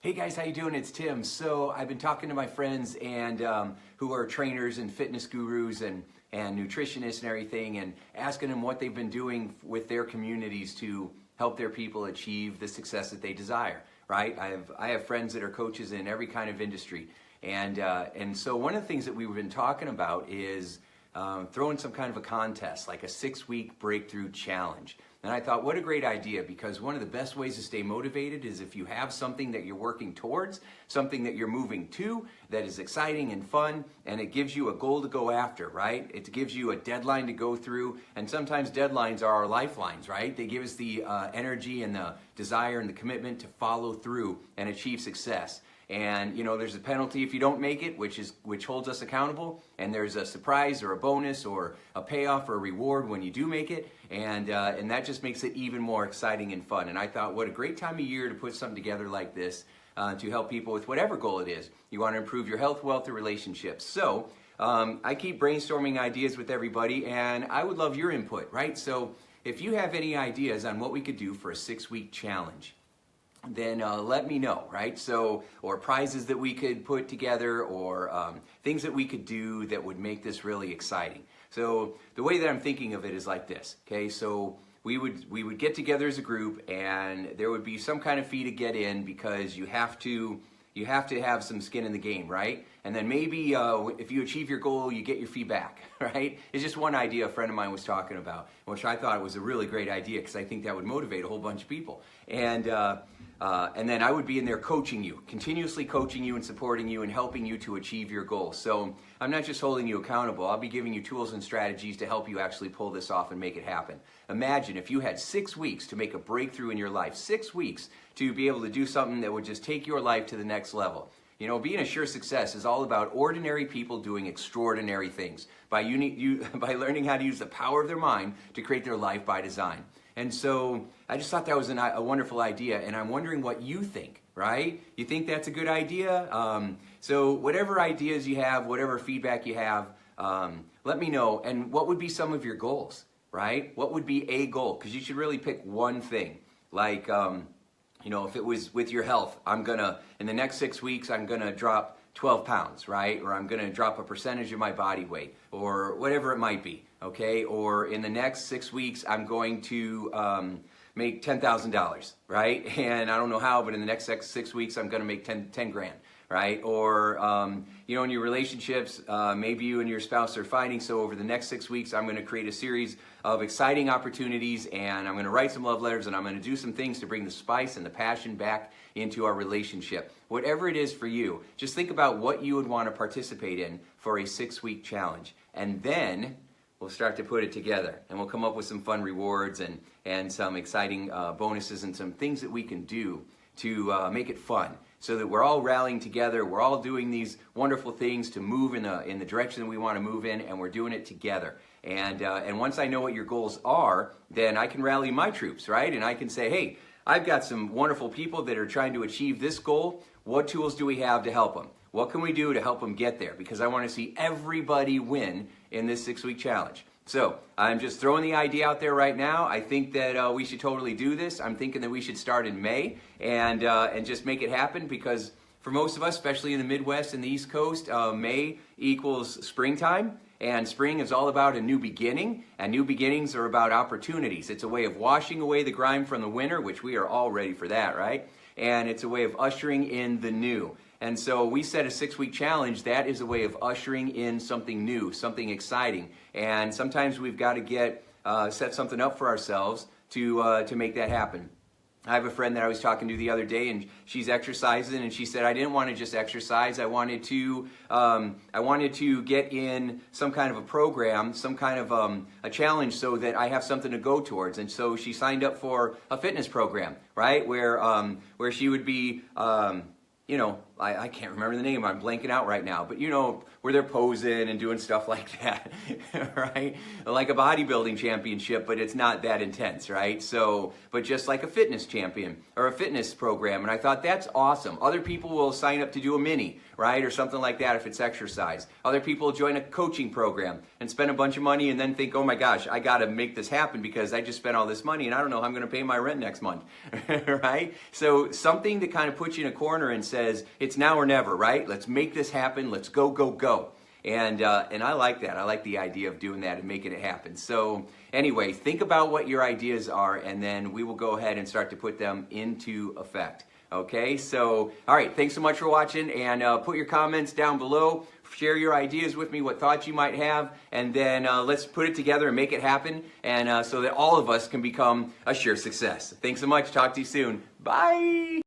Hey guys, how you doing? It's Tim. So I've been talking to my friends and who are trainers and fitness gurus and nutritionists and everything, and asking them what they've been doing with their communities to help their people achieve the success that they desire. Right? I have friends that are coaches in every kind of industry, and so one of the things that we've been talking about is throwing some kind of a contest, like a 6-week breakthrough challenge. And I thought, what a great idea, because one of the best ways to stay motivated is if you have something that you're working towards, something that you're moving to, that is exciting and fun, and it gives you a goal to go after, right? It gives you a deadline to go through, and sometimes deadlines are our lifelines, right? They give us the energy and the desire and the commitment to follow through and achieve success. And there's a penalty if you don't make it, which holds us accountable. And there's a surprise or a bonus or a payoff or a reward when you do make it, and that just makes it even more exciting and fun. And I thought, what a great time of year to put something together like this to help people with whatever goal it is. You want to improve your health, wealth, or relationships. So I keep brainstorming ideas with everybody, and I would love your input, right? So if you have any ideas on what we could do for a 6-week challenge, then let me know, right? So, or prizes that we could put together, or things that we could do that would make this really exciting. So the way that I'm thinking of it is like this, okay? So we would get together as a group, and there would be some kind of fee to get in, because you have to have some skin in the game, right? And then maybe if you achieve your goal, you get your fee back, right? It's just one idea a friend of mine was talking about, which I thought was a really great idea, because I think that would motivate a whole bunch of people. And then I would be in there coaching you, continuously coaching you and supporting you and helping you to achieve your goals. So I'm not just holding you accountable, I'll be giving you tools and strategies to help you actually pull this off and make it happen. Imagine if you had 6 weeks to make a breakthrough in your life, 6 weeks to be able to do something that would just take your life to the next level. Being a sure success is all about ordinary people doing extraordinary things by learning how to use the power of their mind to create their life by design. And so I just thought that was a wonderful idea, and I'm wondering what you think, right? You think that's a good idea? So whatever ideas you have, whatever feedback you have, let me know. And what would be some of your goals, right? What would be a goal? Because you should really pick one thing. Like, if it was with your health, in the next 6 weeks, I'm gonna drop 12 pounds, right? Or I'm gonna drop a percentage of my body weight, or whatever it might be, okay? Or in the next 6 weeks, I'm going to make $10,000, right? And I don't know how, but in the next 6 weeks, I'm gonna make 10 grand, right? Or, in your relationships, maybe you and your spouse are fighting, so over the next 6 weeks, I'm gonna create a series of exciting opportunities, and I'm gonna write some love letters, and I'm gonna do some things to bring the spice and the passion back into our relationship. Whatever it is for you, just think about what you would want to participate in for a 6-week challenge. And then we'll start to put it together, and we'll come up with some fun rewards and some exciting bonuses and some things that we can do to make it fun, so that we're all rallying together, we're all doing these wonderful things to move in the direction that we want to move in, and we're doing it together. And once I know what your goals are, then I can rally my troops, right? And I can say, hey, I've got some wonderful people that are trying to achieve this goal. What tools do we have to help them? What can we do to help them get there? Because I want to see everybody win in this 6-week challenge. So I'm just throwing the idea out there right now. I think that we should totally do this. I'm thinking that we should start in May and just make it happen, because for most of us, especially in the Midwest and the East Coast, May equals springtime. And spring is all about a new beginning, and new beginnings are about opportunities. It's a way of washing away the grime from the winter, which we are all ready for that, right? And it's a way of ushering in the new. And so we set a 6-week challenge. That is a way of ushering in something new, something exciting. And sometimes we've got to set something up for ourselves to make that happen. I have a friend that I was talking to the other day, and she's exercising, and she said, I didn't want to just exercise. I wanted to get in some kind of a program, some kind of a challenge, so that I have something to go towards. And so she signed up for a fitness program, right? Where she would be, I can't remember the name, I'm blanking out right now, but you know, where they're posing and doing stuff like that, right? Like a bodybuilding championship, but it's not that intense, right? So, but just like a fitness champion or a fitness program, and I thought that's awesome. Other people will sign up to do a mini, right? Or something like that if it's exercise. Other people join a coaching program and spend a bunch of money and then think, oh my gosh, I gotta make this happen because I just spent all this money and I don't know how I'm gonna pay my rent next month, right? So something that kind of puts you in a corner and says, it's now or never, right? Let's make this happen, let's go, go, go. And I like that. I like the idea of doing that and making it happen. So anyway, think about what your ideas are and then we will go ahead and start to put them into effect. Okay, so, all right, thanks so much for watching, and put your comments down below. Share your ideas with me, what thoughts you might have, and then let's put it together and make it happen, and so that all of us can become a sure success. Thanks so much. Talk to you soon. Bye.